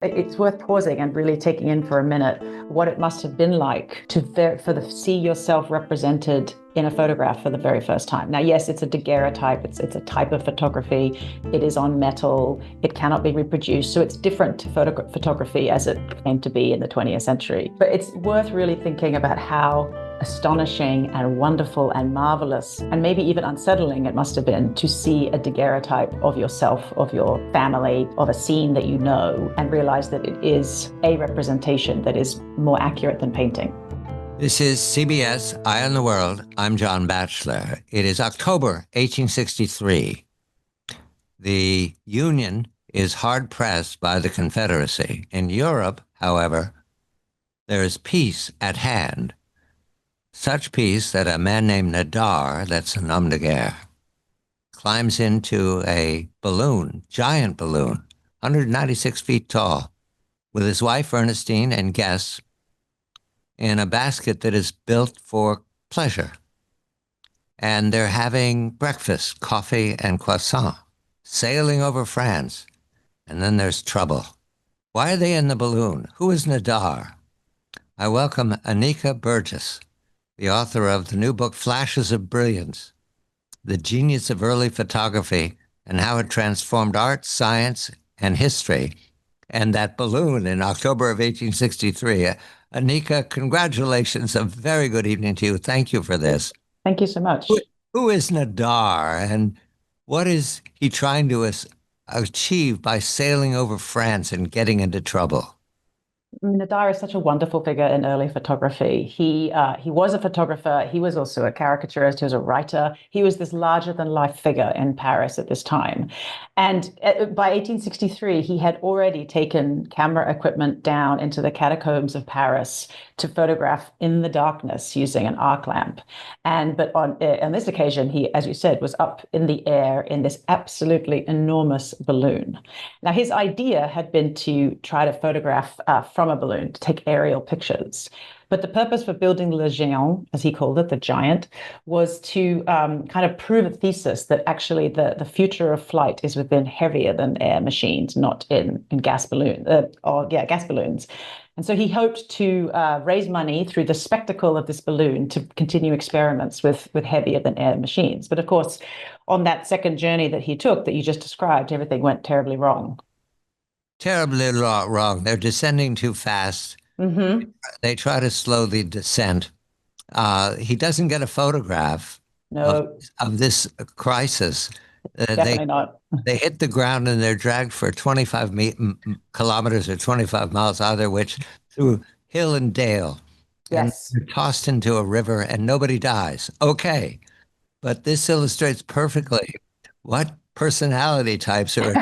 It's worth pausing and really taking in for a minute what it must have been like to see yourself represented in a photograph for the very first time. Now, yes, it's a daguerreotype. It's a type of photography. It is on metal. It cannot be reproduced. So it's different to photography as it came to be in the 20th century. But it's worth really thinking about how astonishing and wonderful and marvelous and maybe even unsettling it must have been to see a daguerreotype of yourself, of your family, of a scene that you know, and realize that it is a representation that is more accurate than painting. This is CBS Eye on the World. I'm John Batchelor. It is October 1863. The Union is hard-pressed by the Confederacy. In Europe, however, there is peace at hand. Such peace that a man named Nadar, that's an homme de guerre, climbs into a balloon, giant balloon, 196 feet tall, with his wife Ernestine and guests in a basket that is built for pleasure. And they're having breakfast, coffee and croissant, sailing over France. And then there's trouble. Why are they in the balloon? Who is Nadar? I welcome Anika Burgess, the author of the new book, Flashes of Brilliance, The Genius of Early Photography and How It Transformed Art, Science, and History, and that balloon in October of 1863. Anika, congratulations. A very good evening to you. Thank you for this. Thank you so much. Who is Nadar, and what is he trying to achieve by sailing over France and getting into trouble? Nadar is such a wonderful figure in early photography. He was a photographer. He was also a caricaturist. He was a writer. He was this larger-than-life figure in Paris at this time. And by 1863, he had already taken camera equipment down into the catacombs of Paris to photograph in the darkness using an arc lamp. But on this occasion, he, as you said, was up in the air in this absolutely enormous balloon. Now, his idea had been to try to photograph from a balloon, to take aerial pictures. But the purpose for building Le Géant, as he called it, the giant, was to kind of prove a thesis that actually the future of flight is within heavier than air machines, not in gas balloons. And so he hoped to raise money through the spectacle of this balloon to continue experiments with heavier than air machines. But of course, on that second journey that he took that you just described, everything went terribly wrong. Terribly wrong. They're descending too fast. Mm-hmm. They try to slow the descent. He doesn't get a photograph No, of this crisis. definitely not. They hit the ground and they're dragged for 25 kilometers or 25 miles, either which through hill and dale. And Yes. they're tossed into a river and nobody dies. Okay. But this illustrates perfectly what personality types are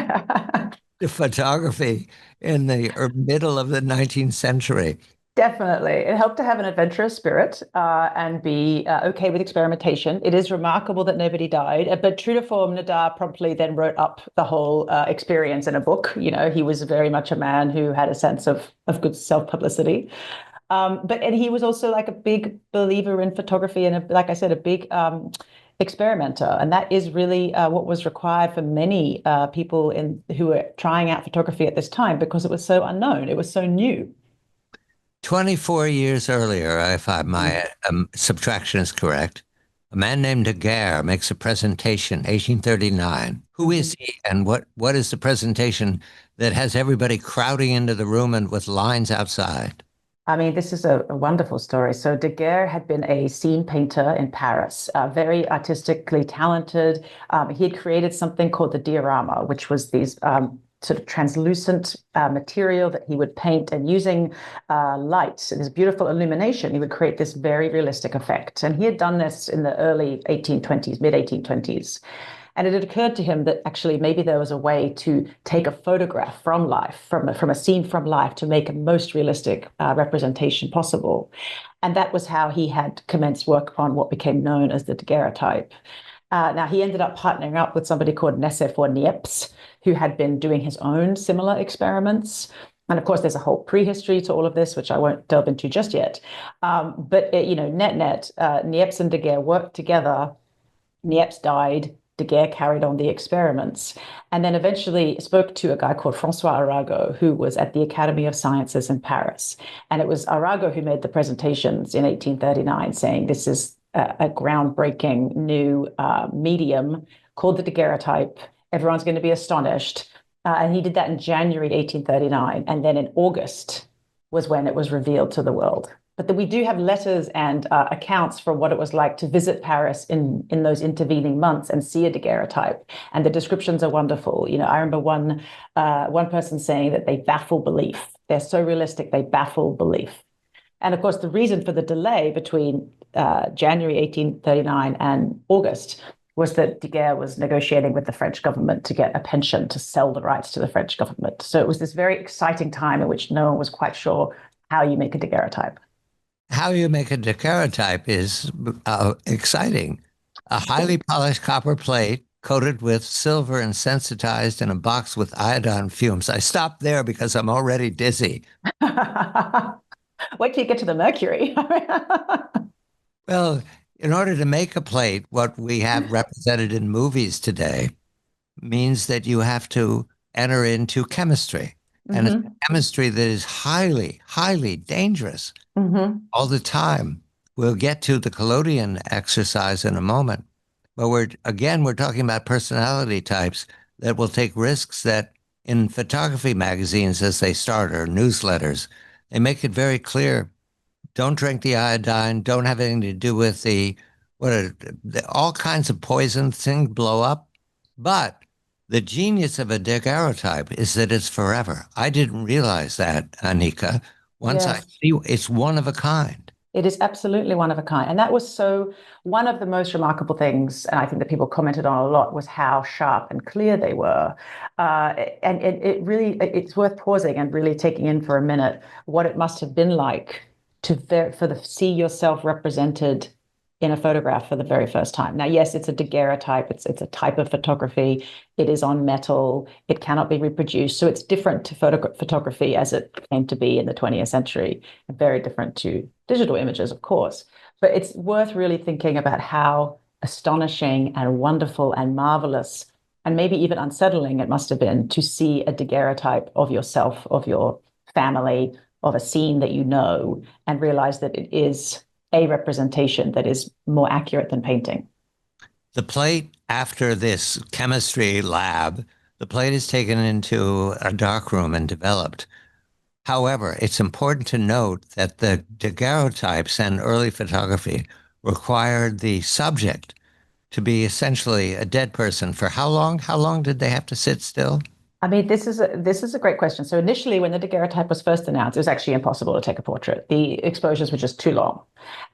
to photography in the middle of the 19th century. Definitely. It helped to have an adventurous spirit and be okay with experimentation. It is remarkable that nobody died, but true to form, Nadar promptly then wrote up the whole experience in a book. You know, he was very much a man who had a sense of good self-publicity. And he was also like a big believer in photography and, like I said, a big experimenter. And that is really what was required for many people who were trying out photography at this time because it was so unknown. It was so new. 24 years earlier, if my subtraction is correct, a man named Daguerre makes a presentation, 1839. Who is he, and what is the presentation that has everybody crowding into the room and with lines outside? I mean, this is a wonderful story. So Daguerre had been a scene painter in Paris, very artistically talented. He had created something called the diorama, which was these sort of translucent material that he would paint, and using light, this beautiful illumination, he would create this very realistic effect. And he had done this in the early 1820s, mid 1820s. And it had occurred to him that actually maybe there was a way to take a photograph from life, from a scene from life, to make a most realistic representation possible. And that was how he had commenced work on what became known as the daguerreotype. Now, he ended up partnering up with somebody called Niepce, who had been doing his own similar experiments. And of course, there's a whole prehistory to all of this, which I won't delve into just yet. But net, Niepce and Daguerre worked together. Niepce died. Daguerre carried on the experiments and then eventually spoke to a guy called Francois Arago, who was at the Academy of Sciences in Paris. And it was Arago who made the presentations in 1839 saying this is a groundbreaking new medium called the daguerreotype. Everyone's going to be astonished. And he did that in January 1839. And then in August was when it was revealed to the world. But we do have letters and accounts for what it was like to visit Paris in those intervening months and see a daguerreotype. And the descriptions are wonderful. You know, I remember one person saying that they baffle belief. They're so realistic, they baffle belief. And of course, the reason for the delay between January 1839 and August was that Daguerre was negotiating with the French government to get a pension to sell the rights to the French government. So it was this very exciting time in which no one was quite sure how you make a daguerreotype. How you make a daguerreotype is exciting. A highly polished copper plate coated with silver and sensitized in a box with iodine fumes. I stopped there because I'm already dizzy. Wait till you get to the mercury. Well, in order to make a plate, what we have represented in movies today means that you have to enter into chemistry. And it's Mm-hmm. chemistry that is highly, highly dangerous Mm-hmm. all the time. We'll get to the collodion exercise in a moment. But we're talking about personality types that will take risks that in photography magazines as they start or newsletters, they make it very clear. Don't drink the iodine. Don't have anything to do with all kinds of poison things blow up. But the genius of a daguerreotype is that it's forever. I didn't realize that, Anika. Once I Yes. see it's one of a kind. It is absolutely one of a kind. And that was so one of the most remarkable things, and I think that people commented on a lot, was how sharp and clear they were. And it really, it's worth pausing and really taking in for a minute what it must have been like to see yourself represented in a photograph for the very first time. Now, yes, it's a daguerreotype. It's a type of photography. It is on metal. It cannot be reproduced. So it's different to photography as it came to be in the 20th century, and very different to digital images, of course. But it's worth really thinking about how astonishing and wonderful and marvelous and maybe even unsettling it must have been to see a daguerreotype of yourself, of your family, of a scene that you know, and realize that it is a representation that is more accurate than painting. The plate, after this chemistry lab, the plate is taken into a darkroom and developed. However, it's important to note that the daguerreotypes and early photography required the subject to be essentially a dead person for how long? How long did they have to sit still? I mean, this is a great question. So initially, when the daguerreotype was first announced, it was actually impossible to take a portrait. The exposures were just too long.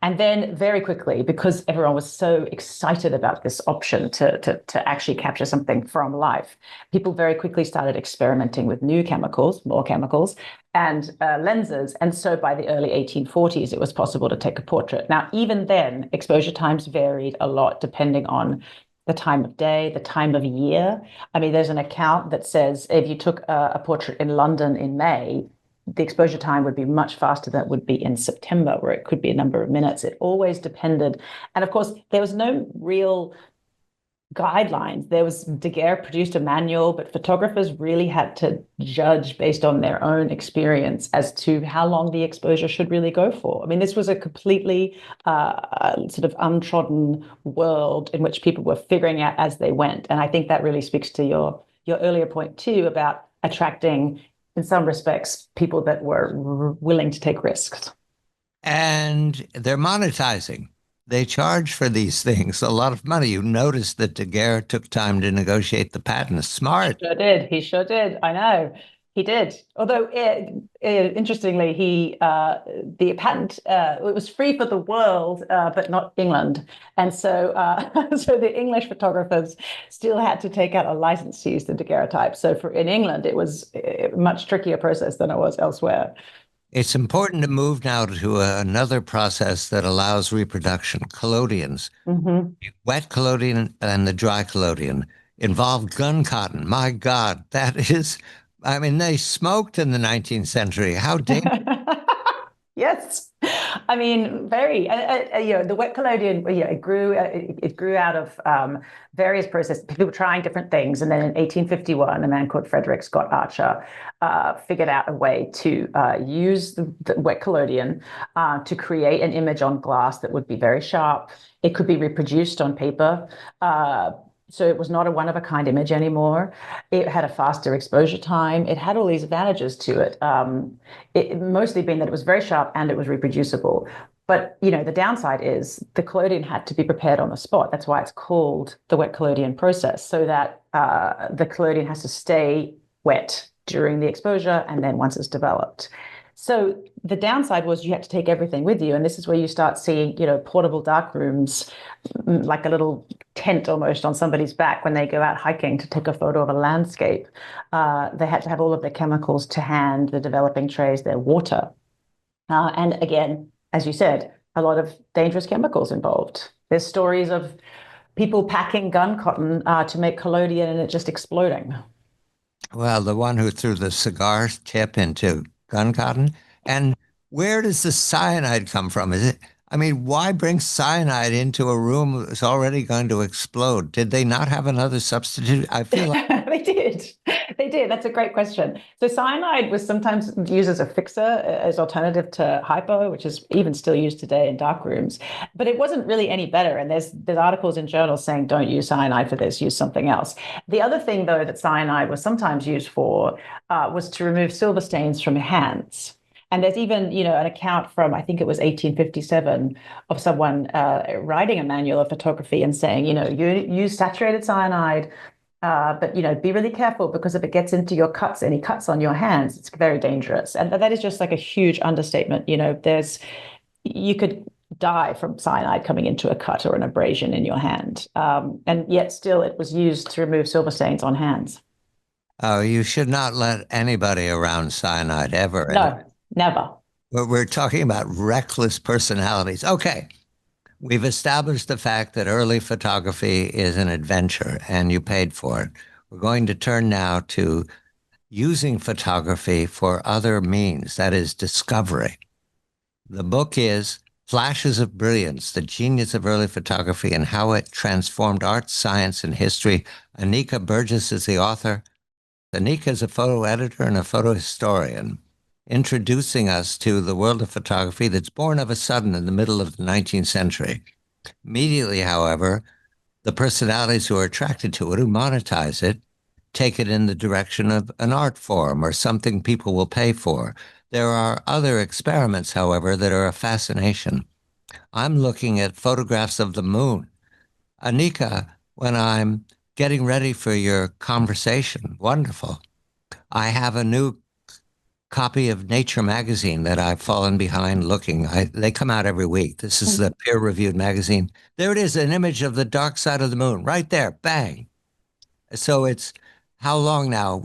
And then very quickly, because everyone was so excited about this option to actually capture something from life, people very quickly started experimenting with new chemicals, more chemicals, and lenses. And so by the early 1840s, it was possible to take a portrait. Now, even then, exposure times varied a lot depending on the time of day, the time of year. I mean, there's an account that says if you took a portrait in London in May, the exposure time would be much faster than it would be in September, where it could be a number of minutes. It always depended. And of course, there was no real guidelines. There was Daguerre produced a manual, but photographers really had to judge based on their own experience as to how long the exposure should really go for. I mean, this was a completely sort of untrodden world in which people were figuring out as they went. And I think that really speaks to your earlier point too about attracting, in some respects, people that were willing to take risks. And they're monetizing. They charge for these things a lot of money. You notice that Daguerre took time to negotiate the patent. Smart. Sure did. He sure did. I know. He did. Although, interestingly, the patent it was free for the world, but not England, and so so the English photographers still had to take out a license to use the daguerreotype. So for in England, it was a much trickier process than it was elsewhere. It's important to move now to another process that allows reproduction, collodions. Hmm. Wet collodion and the dry collodion involve gun cotton. My God, that is, I mean, they smoked in the 19th century. How dangerous. Yes, I mean, very. The wet collodion, it grew out of various processes. People were trying different things, and then in 1851, a man called Frederick Scott Archer figured out a way to use the wet collodion to create an image on glass that would be very sharp. It could be reproduced on paper. So it was not a one of a kind image anymore. It had a faster exposure time. It had all these advantages to it. It mostly being that it was very sharp and it was reproducible. But the downside is the collodion had to be prepared on the spot. That's why it's called the wet collodion process, so that the collodion has to stay wet during the exposure and then once it's developed. So the downside was you had to take everything with you, and this is where you start seeing, portable dark rooms, like a little tent almost on somebody's back when they go out hiking to take a photo of a landscape. They had to have all of their chemicals to hand, the developing trays, their water. And again, as you said, a lot of dangerous chemicals involved. There's stories of people packing gun cotton to make collodion and it just exploding. Well, the one who threw the cigar tip into gun cotton. And where does the cyanide come from? Is it, I mean, why bring cyanide into a room that's already going to explode? Did they not have another substitute? I feel like, They did. They did. That's a great question. So cyanide was sometimes used as a fixer, as alternative to hypo, which is even still used today in dark rooms. But it wasn't really any better. And there's articles in journals saying don't use cyanide for this, use something else. The other thing, though, that cyanide was sometimes used for was to remove silver stains from your hands. And there's even, an account from, I think it was 1857, of someone writing a manual of photography and saying, you use saturated cyanide, but be really careful because if it gets into your cuts, any cuts on your hands, it's very dangerous. And that is just like a huge understatement. You could die from cyanide coming into a cut or an abrasion in your hand. And yet still it was used to remove silver stains on hands. oh, you should not let anybody around cyanide ever. And No, never. we're talking about reckless personalities. Okay. We've established the fact that early photography is an adventure and you paid for it. We're going to turn now to using photography for other means, that is, discovery. The book is Flashes of Brilliance, The Genius of Early Photography and How It Transformed Art, Science, and History. Anika Burgess is the author. Anika is a photo editor and a photo historian, introducing us to the world of photography that's born of a sudden in the middle of the 19th century. Immediately, however, the personalities who are attracted to it, who monetize it, take it in the direction of an art form or something people will pay for. There are other experiments, however, that are a fascination. I'm looking at photographs of the moon. Anika, when I'm getting ready for your conversation, wonderful, I have a new copy of Nature magazine that I've fallen behind looking. They come out every week. This is the peer-reviewed magazine. There it is, an image of the dark side of the moon, right there, bang. So it's how long now?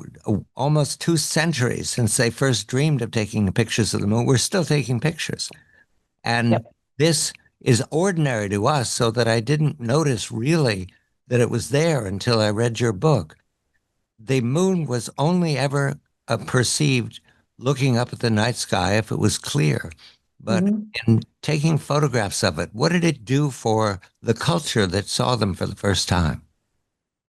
Almost 2 centuries since they first dreamed of taking pictures of the moon. We're still taking pictures. And Yep. this is ordinary to us, so that I didn't notice really that it was there until I read your book. The moon was only ever perceived looking up at the night sky if it was clear. But Mhm. in taking photographs of it, what did it do for the culture that saw them for the first time?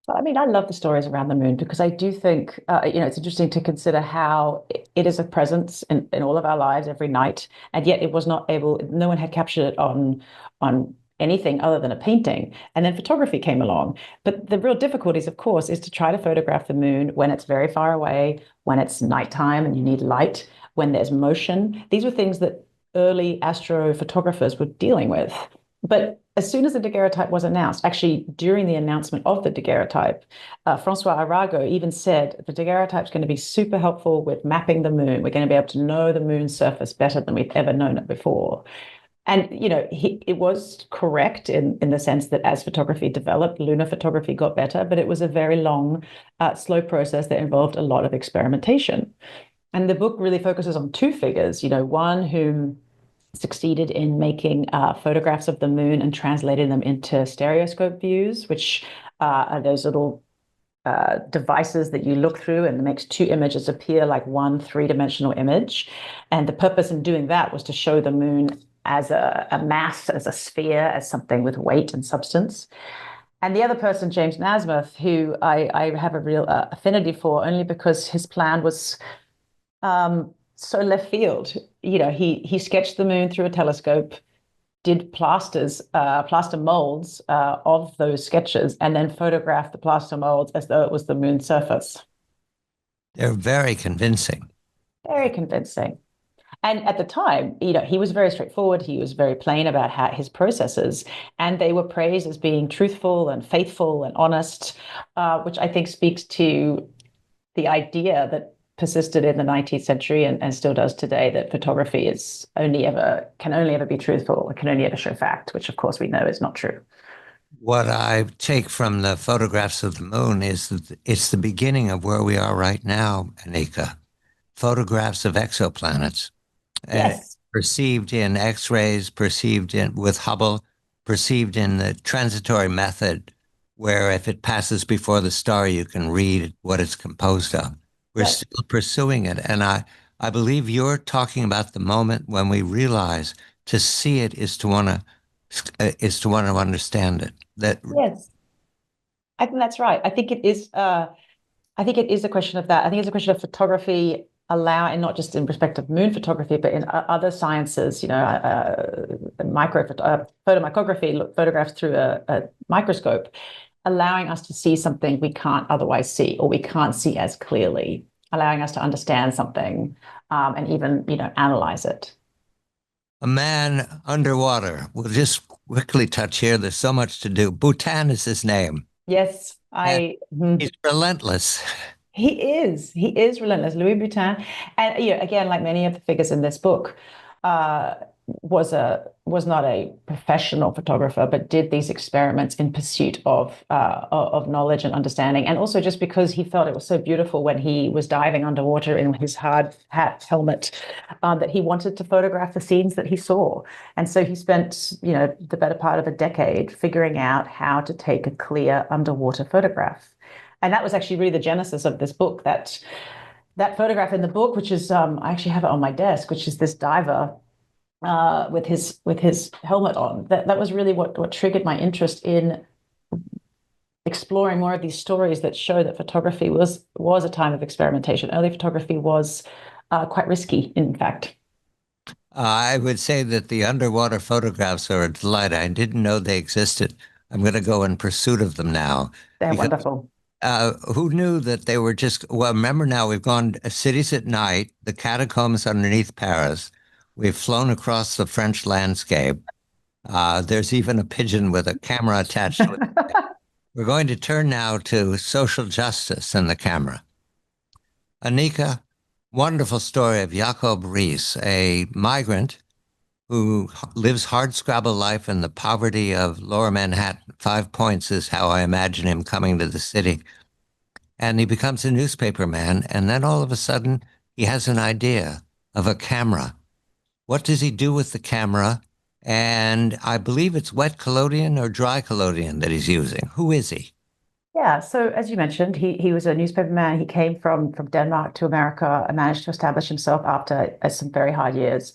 Well, I mean, I love the stories around the moon because I do think, it's interesting to consider how it is a presence in all of our lives every night, and yet it was not able. No one had captured it on anything other than a painting, and then photography came along. But the real difficulties, of course, is to try to photograph the moon when it's very far away, when it's nighttime and you need light, when there's motion. These were things that early astrophotographers were dealing with. But as soon as the daguerreotype was announced, actually during the announcement of the daguerreotype, Francois Arago even said the daguerreotype is going to be super helpful with mapping the moon. We're going to be able to know the moon's surface better than we've ever known it before. And it was correct in the sense that as photography developed, lunar photography got better, but it was a very long, slow process that involved a lot of experimentation. And the book really focuses on two figures. One who succeeded in making photographs of the moon and translated them into stereoscope views, which are those little devices that you look through and makes two images appear like one three-dimensional image. And the purpose in doing that was to show the moon as a mass, as a sphere, as something with weight and substance. And the other person, James Nasmyth, who I have a real affinity for, only because his plan was so left field. He sketched the moon through a telescope, did plaster molds of those sketches, and then photographed the plaster molds as though it was the moon's surface. They're very convincing. Very convincing. And at the time, he was very straightforward. He was very plain about his processes, and they were praised as being truthful and faithful and honest, which I think speaks to the idea that persisted in the 19th century and still does today, that photography can only ever be truthful. It can only ever show fact, which of course we know is not true. What I take from the photographs of the moon is that it's the beginning of where we are right now, Anika. Photographs of exoplanets, Yes. perceived in X-rays, perceived with Hubble, perceived in the transitory method, where if it passes before the star, you can read what it's composed of. We're Yes. still pursuing it. And I believe you're talking about the moment when we realize to see it is to want to understand it. That Yes. I think that's right. I think it is. I think it is a question of that. I think it's a question of photography and not just in respect of moon photography, but in other sciences. Photomicrography, photographs through a microscope, allowing us to see something we can't otherwise see, or we can't see as clearly, allowing us to understand something, and even analyze it. a man underwater. We'll just quickly touch here. There's so much to do. Bhutan is his name, Yes, and I. he's relentless. He is. He is relentless. Louis Bhutan, and again, like many of the figures in this book, uh, was not a professional photographer, but did these experiments in pursuit of knowledge and understanding, and also just because he felt it was so beautiful when he was diving underwater in his hard hat helmet, that he wanted to photograph the scenes that he saw, and so he spent the better part of a decade figuring out how to take a clear underwater photograph. And that was actually really the genesis of this book. That photograph in the book, which is I actually have it on my desk, which is this diver with his helmet on. That was really what triggered my interest in exploring more of these stories that show that photography was a time of experimentation. Early photography was quite risky, in fact. I would say that the underwater photographs are a delight. I didn't know they existed. I'm going to go in pursuit of them now They're because wonderful. who knew that they were just, well, remember now we've gone cities at night, the catacombs underneath Paris. We've flown across the French landscape. There's even a pigeon with a camera attached to it. We're going to turn now to social justice and the camera. Anika, wonderful story of Jacob Riis, a migrant who lives hardscrabble life in the poverty of lower Manhattan. 5 Points is how I imagine him coming to the city. And he becomes a newspaper man, and then all of a sudden he has an idea of a camera. What does he do with the camera? And I believe it's wet collodion or dry collodion that he's using. Who is he? Yeah, so as you mentioned, he was a newspaper man. He came from Denmark to America and managed to establish himself after some very hard years.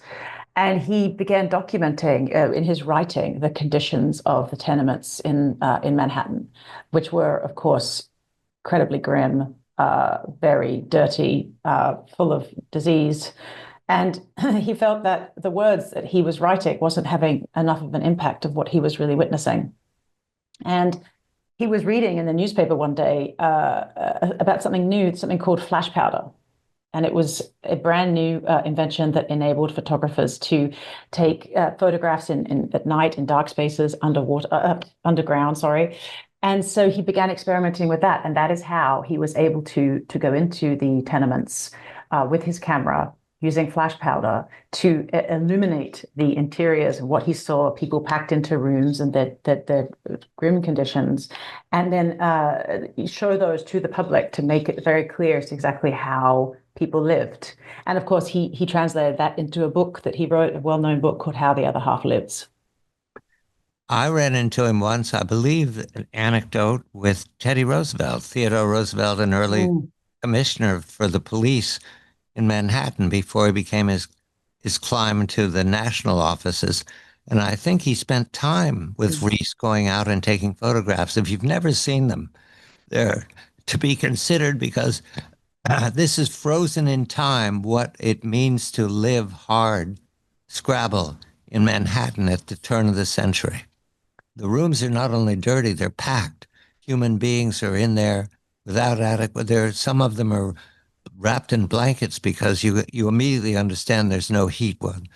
And he began documenting in his writing the conditions of the tenements in Manhattan, which were, of course, incredibly grim, very dirty, full of disease. And he felt that the words that he was writing wasn't having enough of an impact of what he was really witnessing. And he was reading in the newspaper one day about something new, something called flash powder. And it was a brand new invention that enabled photographers to take photographs at night in dark spaces, underground, sorry. And so he began experimenting with that. And that is how he was able to go into the tenements with his camera using flash powder to illuminate the interiors and what he saw, people packed into rooms and the grim conditions, and then show those to the public to make it very clear as to exactly how people lived. And of course, he translated that into a book that he wrote, a well-known book called How the Other Half Lives. I ran into him once, I believe, an anecdote with Teddy Roosevelt, Theodore Roosevelt, an early Mm. commissioner for the police in Manhattan before he became his climb to the national offices. And I think he spent time with Reese going out and taking photographs. If you've never seen them, they're to be considered because this is frozen in time what it means to live hard Scrabble in Manhattan at the turn of the century. The rooms are not only dirty, they're packed. Human beings are in there without adequate. Some of them are wrapped in blankets because you immediately understand there's no heat when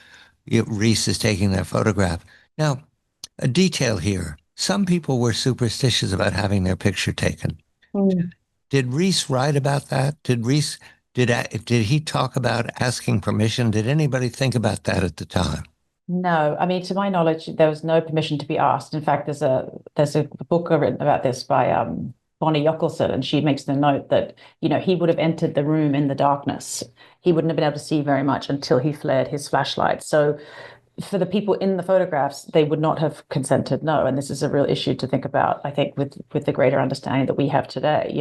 Reese is taking their photograph. Now, a detail here. Some people were superstitious about having their picture taken. Mm. Did Reese write about that? Did he talk about asking permission? Did anybody think about that at the time? No, I mean, to my knowledge, there was no permission to be asked. In fact, there's a book written about this by Bonnie Yockelson, and she makes the note that, he would have entered the room in the darkness. He wouldn't have been able to see very much until he flared his flashlight. So for the people in the photographs, they would not have consented, no. And this is a real issue to think about, I think, with the greater understanding that we have today.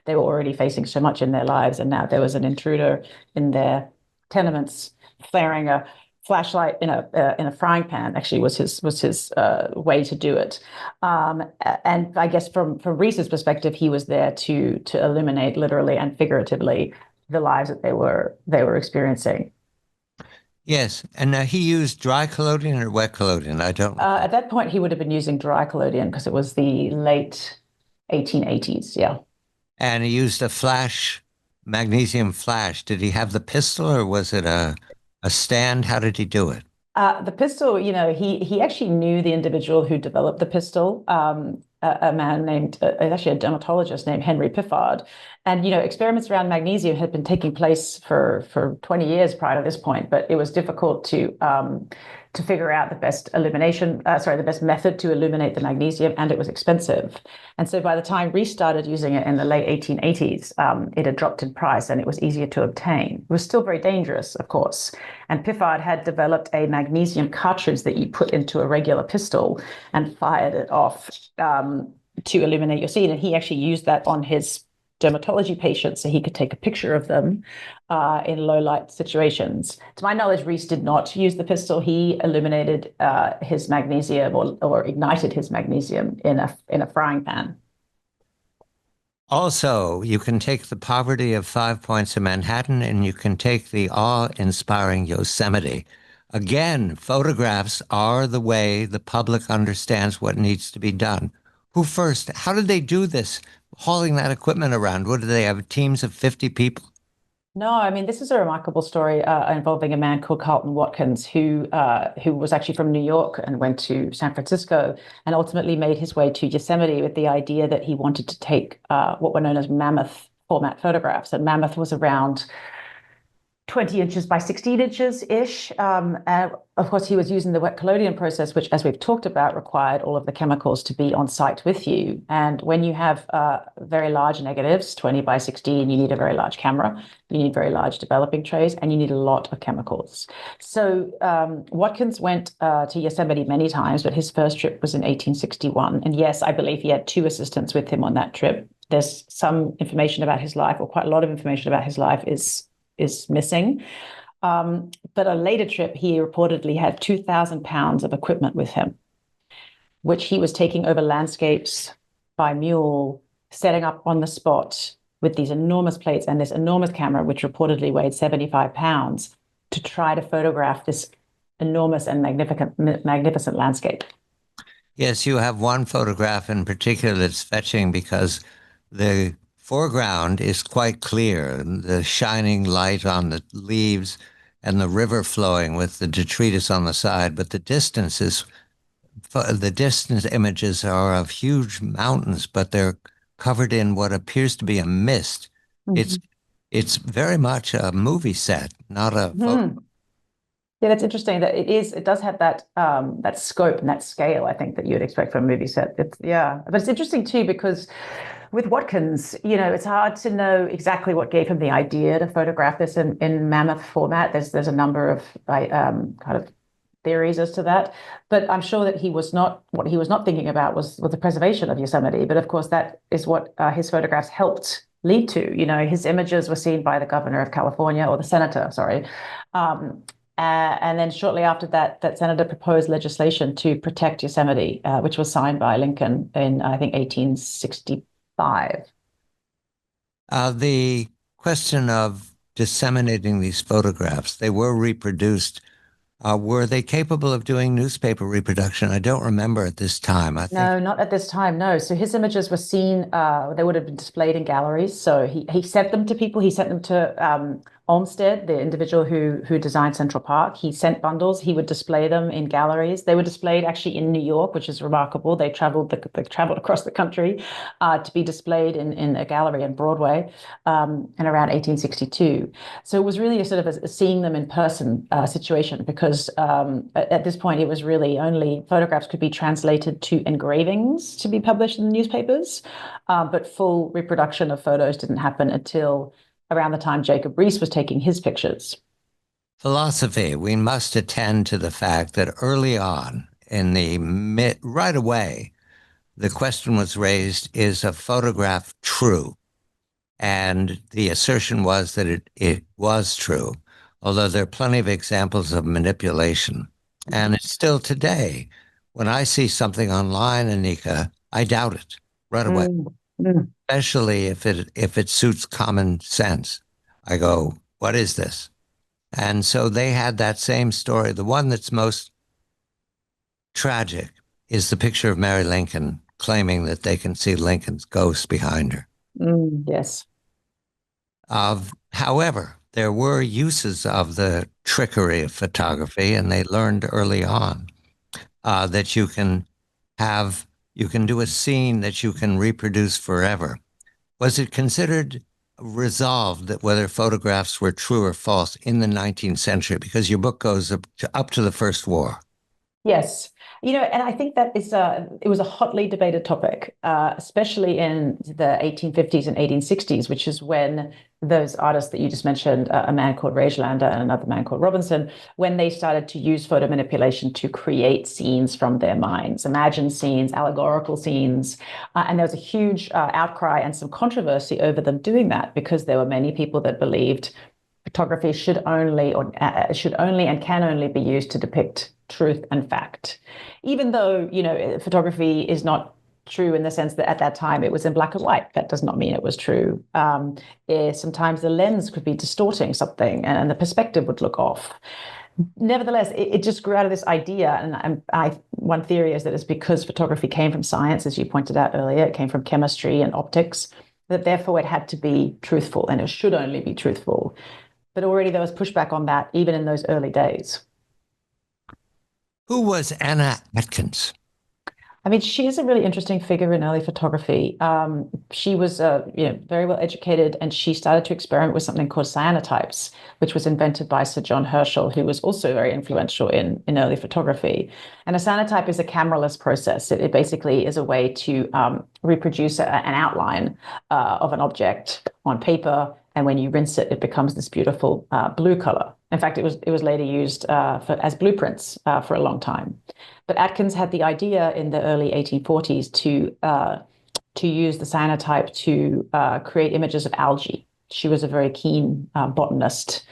They were already facing so much in their lives, and now there was an intruder in their tenements flaring a flashlight in a frying pan. Actually, was his way to do it. And I guess from Reese's perspective, he was there to illuminate literally and figuratively the lives that they were experiencing. Yes, and he used dry collodion or wet collodion. I don't At recall. that point, he would have been using dry collodion because it was the late 1880s. Yeah. And he used a flash, magnesium flash. Did he have the pistol or was it a stand? How did he do it? The pistol, he actually knew the individual who developed the pistol, a man named, actually a dermatologist named Henry Piffard. And, experiments around magnesium had been taking place for 20 years prior to this point, but it was difficult to figure out the best method to illuminate the magnesium, and it was expensive. And so by the time Reese started using it in the late 1880s, it had dropped in price and it was easier to obtain. It was still very dangerous, of course. And Piffard had developed a magnesium cartridge that you put into a regular pistol and fired it off to illuminate your scene. And he actually used that on his dermatology patients so he could take a picture of them in low light situations. To my knowledge, Reese did not use the pistol. He illuminated his magnesium or ignited his magnesium in a frying pan. Also, you can take the poverty of 5 Points in Manhattan and you can take the awe-inspiring Yosemite. Again, photographs are the way the public understands what needs to be done. Who first? How did they do this? Hauling that equipment around? What did they have? Teams of 50 people? No, I mean, this is a remarkable story involving a man called Carlton Watkins, who was actually from New York and went to San Francisco and ultimately made his way to Yosemite with the idea that he wanted to take what were known as mammoth format photographs. And mammoth was around 20 inches by 16 inches ish. And of course, he was using the wet collodion process, which, as we've talked about, required all of the chemicals to be on site with you. And when you have very large negatives, 20 by 16, you need a very large camera, you need very large developing trays, and you need a lot of chemicals. So Watkins went to Yosemite many times, but his first trip was in 1861. And yes, I believe he had two assistants with him on that trip. There's some information about his life, or quite a lot of information about his life is missing. But a later trip, he reportedly had 2,000 pounds of equipment with him, which he was taking over landscapes by mule, setting up on the spot with these enormous plates and this enormous camera, which reportedly weighed 75 pounds, to try to photograph this enormous and magnificent landscape. Yes, you have one photograph in particular that's fetching because the foreground is quite clear, the shining light on the leaves and the river flowing with the detritus on the side, but the distance images are of huge mountains, but they're covered in what appears to be a mist. It's Mhm. it's very much a movie set, not a photo. Mhm. Yeah, that's interesting that it does have that scope and that scale, I think, that you'd expect from a movie set. Yeah. But it's interesting too, because with Watkins, it's hard to know exactly what gave him the idea to photograph this in mammoth format. There's a number of kind of theories as to that. But I'm sure that he was not what he was not thinking about was the preservation of Yosemite. But of course, that is what his photographs helped lead to. You know, his images were seen by the governor of California, or the senator, sorry. Um, and then shortly after that, that senator proposed legislation to protect Yosemite, which was signed by Lincoln in, I think, 1865. The question of disseminating these photographs, they were reproduced. Were they capable of doing newspaper reproduction? I don't remember at this time. I think No, not at this time. No. So his images were seen, they would have been displayed in galleries. So he sent them to people. He sent them to Olmsted, the individual who designed Central Park. He sent bundles. He would display them in galleries. They were displayed actually in New York, which is remarkable. They traveled across the country to be displayed in a gallery in Broadway in around 1862. So it was really a sort of a seeing them in person situation because at this point it was really only photographs could be translated to engravings to be published in the newspapers, but full reproduction of photos didn't happen until around the time Jacob Riis was taking his pictures. philosophy, we must attend to the fact that early on in the right away, the question was raised, is a photograph true? And the assertion was that it was true, although there are plenty of examples of manipulation. And it's still today. When I see something online, Anika, I doubt it right away, Mm, mm, especially if it suits common sense. I go, what is this? And so they had that same story. The one that's most tragic is the picture of Mary Lincoln claiming that they can see Lincoln's ghost behind her. yes. However, there were uses of the trickery of photography, and they learned early on that you can do a scene that you can reproduce forever. Was it considered resolved that whether photographs were true or false in the 19th century? Because your book goes up to the First War. Yes. You know, and I think that it was a hotly debated topic, especially in the 1850s and 1860s, which is when those artists that you just mentioned, a man called Ragelander and another man called Robinson, when they started to use photo manipulation to create scenes from their minds, imagined scenes, allegorical scenes. And there was a huge outcry and some controversy over them doing that because there were many people that believed photography should only and can only be used to depict truth and fact, even though photography is not true in the sense that at that time it was in black and white. That does not mean it was true. Sometimes the lens could be distorting something and the perspective would look off. Nevertheless, it just grew out of this idea, and one theory is that it's because photography came from science, as you pointed out earlier. It came from chemistry and optics, that therefore it had to be truthful and it should only be truthful. But already there was pushback on that, even in those early days. Who was Anna Atkins? I mean, she is a really interesting figure in early photography. She was, very well educated, and she started to experiment with something called cyanotypes, which was invented by Sir John Herschel, who was also very influential in early photography. And a cyanotype is a cameraless process. It basically is a way to reproduce an outline of an object on paper, and when you rinse it, it becomes this beautiful blue color. In fact, it was later used as blueprints for a long time. But Atkins had the idea in the early 1840s to use the cyanotype to create images of algae. She was a very keen botanist.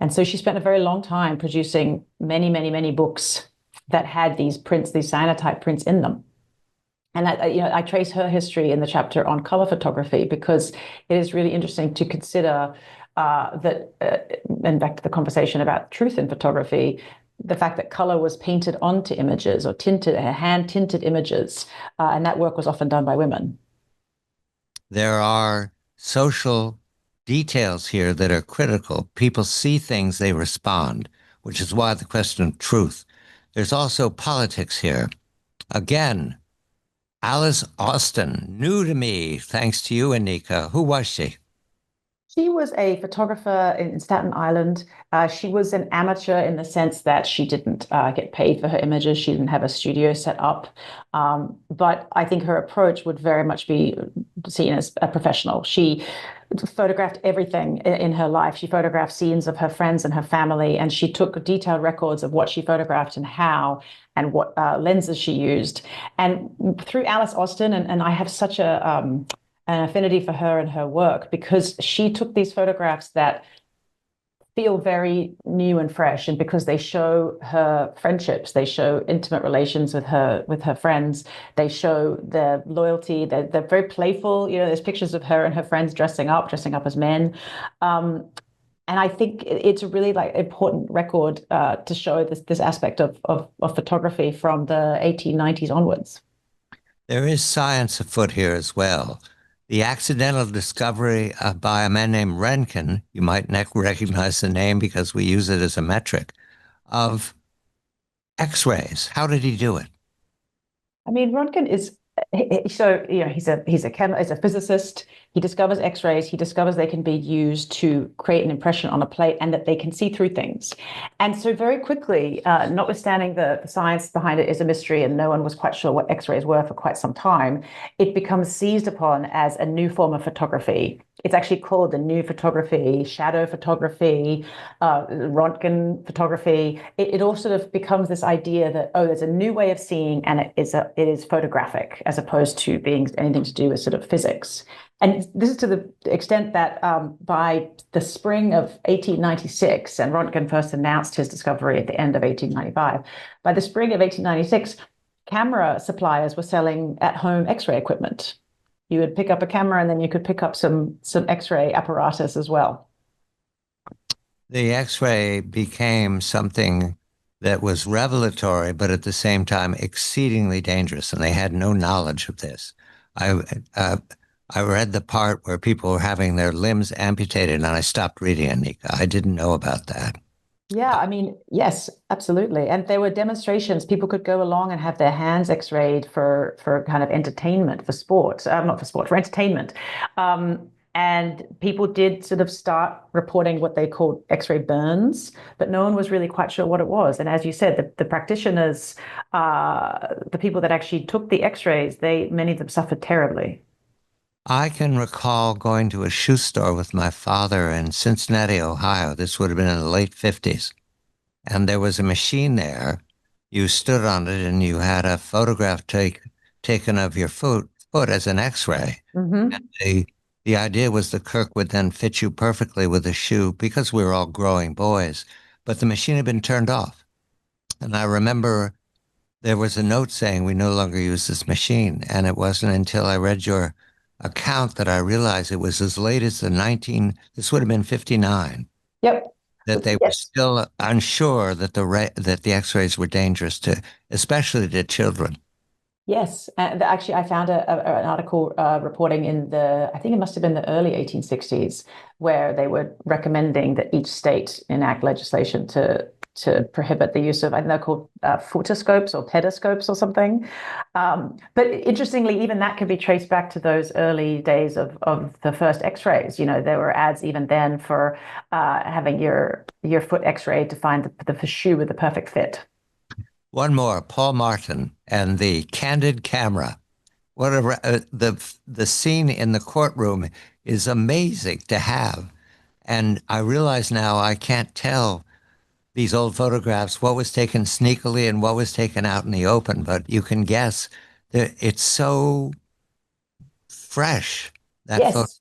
And so she spent a very long time producing many, many, many books that had these prints, these cyanotype prints in them. And I trace her history in the chapter on color photography because it is really interesting to consider and back to the conversation about truth in photography, the fact that color was painted onto images or hand tinted images, and that work was often done by women. There are social details here that are critical. People see things, they respond, which is why the question of truth. There's also politics here. Again, Alice Austin, new to me, thanks to you, Anika. Who was she? She was a photographer in Staten Island. She was an amateur in the sense that she didn't get paid for her images. She didn't have a studio set up. But I think her approach would very much be seen as a professional. She photographed everything in her life. She photographed scenes of her friends and her family, and she took detailed records of what she photographed and how and what lenses she used. And through Alice Austen, and I have such an affinity for her and her work because she took these photographs that feel very new and fresh, and because they show her friendships, they show intimate relations with her friends, they show their loyalty, they're very playful. There's pictures of her and her friends dressing up as men. And I think it's a really like important record to show this aspect of photography from the 1890s onwards. There is science afoot here as well. The accidental discovery by a man named Röntgen, you might recognize the name because we use it as a metric, of X-rays. How did he do it? I mean, Röntgen is so he's a physicist. He discovers X-rays. He discovers they can be used to create an impression on a plate, and that they can see through things. And so very quickly, notwithstanding the science behind it is a mystery, and no one was quite sure what X-rays were for quite some time, it becomes seized upon as a new form of photography. It's actually called the new photography, shadow photography, Röntgen photography. It all sort of becomes this idea that, oh, there's a new way of seeing, and it is photographic as opposed to being anything to do with sort of physics. And this is to the extent that by the spring of 1896, and Röntgen first announced his discovery at the end of 1895, by the spring of 1896, camera suppliers were selling at-home X-ray equipment. You would pick up a camera, and then you could pick up some X-ray apparatus as well. The X-ray became something that was revelatory, but at the same time exceedingly dangerous, and they had no knowledge of this. I uh, I read the part where people were having their limbs amputated, and I stopped reading, Anika. I didn't know about that. Yeah, I mean, yes, absolutely. And there were demonstrations. People could go along and have their hands X-rayed for kind of entertainment, for sport, not for sport, for entertainment. And people did sort of start reporting what they called X-ray burns, but no one was really quite sure what it was. And as you said, the practitioners, the people that actually took the X-rays, many of them suffered terribly. I can recall going to a shoe store with my father in Cincinnati, Ohio. This would have been in the late 50s. And there was a machine there. You stood on it and you had a photograph taken of your foot as an X-ray. And Hmm. the idea was the Kirk would then fit you perfectly with a shoe because we were all growing boys. But the machine had been turned off. And I remember there was a note saying we no longer use this machine. And it wasn't until I read your account that I realized it was as late as this would have been 59, Yep. that they were Yes. still unsure that the X-rays were dangerous especially to children. Yes, actually, I found an article reporting I think it must have been the early 1860s, where they were recommending that each state enact legislation to prohibit the use of, I think they're called photoscopes or pedoscopes or something. But interestingly, even that can be traced back to those early days of the first X-rays. There were ads even then for having your foot X-rayed to find the shoe with the perfect fit. One more, Paul Martin and the candid camera. The scene in the courtroom is amazing to have. And I realize now I can't tell these old photographs what was taken sneakily and what was taken out in the open, but you can guess that it's so fresh, that photo. Yes.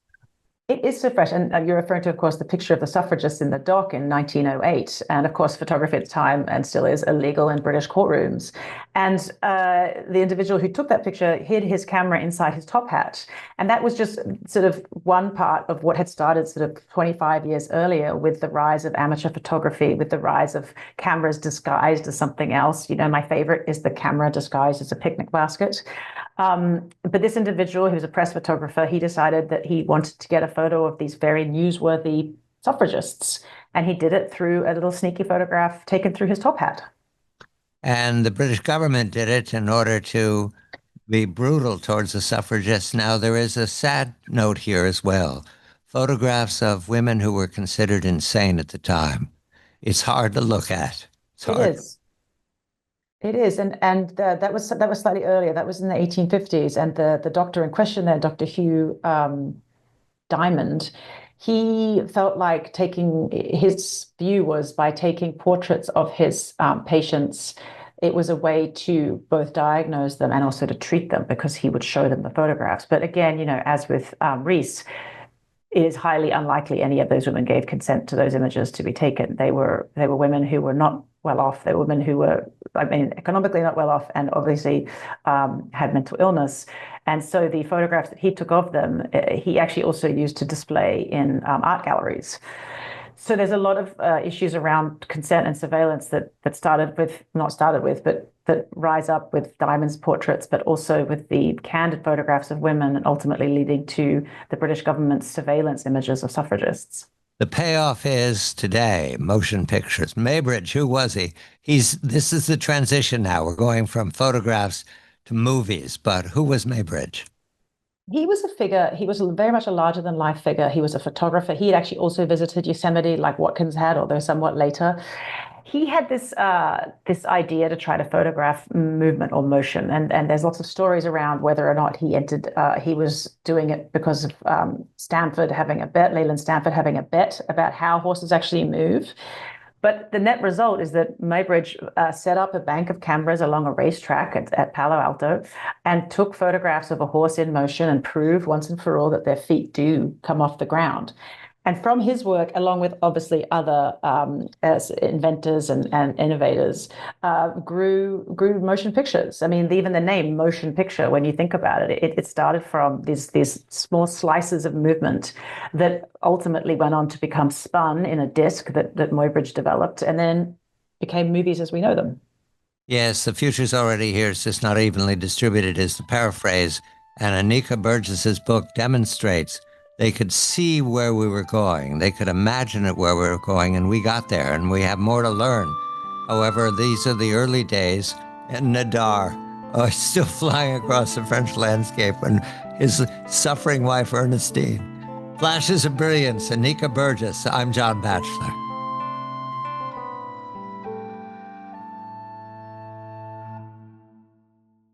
It is so fresh. And you're referring to, of course, the picture of the suffragists in the dock in 1908. And of course, photography at the time and still is illegal in British courtrooms. And the individual who took that picture hid his camera inside his top hat. And that was just sort of one part of what had started sort of 25 years earlier with the rise of amateur photography, with the rise of cameras disguised as something else. My favorite is the camera disguised as a picnic basket. But this individual, who was a press photographer, he decided that he wanted to get a photo of these very newsworthy suffragists. And he did it through a little sneaky photograph taken through his top hat. And the British government did it in order to be brutal towards the suffragists. Now, there is a sad note here as well. Photographs of women who were considered insane at the time. It's hard to look at. It's It hard. is. It is, and that was slightly earlier. That was in the 1850s, and the doctor in question there, Dr. Hugh diamond, he felt like his view was by taking portraits of his patients, it was a way to both diagnose them and also to treat them because he would show them the photographs. But again, as with Rees, it is highly unlikely any of those women gave consent to those images to be taken. They were women who were not well off. They were women who were, economically not well off, and obviously had mental illness. And so the photographs that he took of them, he actually also used to display in art galleries. So there's a lot of issues around consent and surveillance that that rise up with Diamond's portraits, but also with the candid photographs of women, and ultimately leading to the British government's surveillance images of suffragists. The payoff is today, motion pictures. Maybridge, who was he? This is the transition now. We're going from photographs to movies, but who was Maybridge? He was a figure. He was very much a larger than life figure. He was a photographer. He had actually also visited Yosemite, like Watkins had, although somewhat later. He had this idea to try to photograph movement or motion, and there's lots of stories around whether or not he entered. He was doing it because of Leland Stanford having a bet about how horses actually move. But the net result is that Maybridge set up a bank of cameras along a racetrack at Palo Alto and took photographs of a horse in motion and proved once and for all that their feet do come off the ground. And from his work, along with obviously other inventors and innovators, grew motion pictures. I mean, even the name motion picture, when you think about it, it started from these small slices of movement that ultimately went on to become spun in a disc that Muybridge developed, and then became movies as we know them. Yes, the future's already here. It's just not evenly distributed, is the paraphrase. And Anika Burgess's book demonstrates they could see where we were going. They could imagine it where we were going, and we got there, and we have more to learn. However, these are the early days, and Nadar is still flying across the French landscape, and his suffering wife, Ernestine. Flashes of brilliance, Anika Burgess. I'm John Batchelor.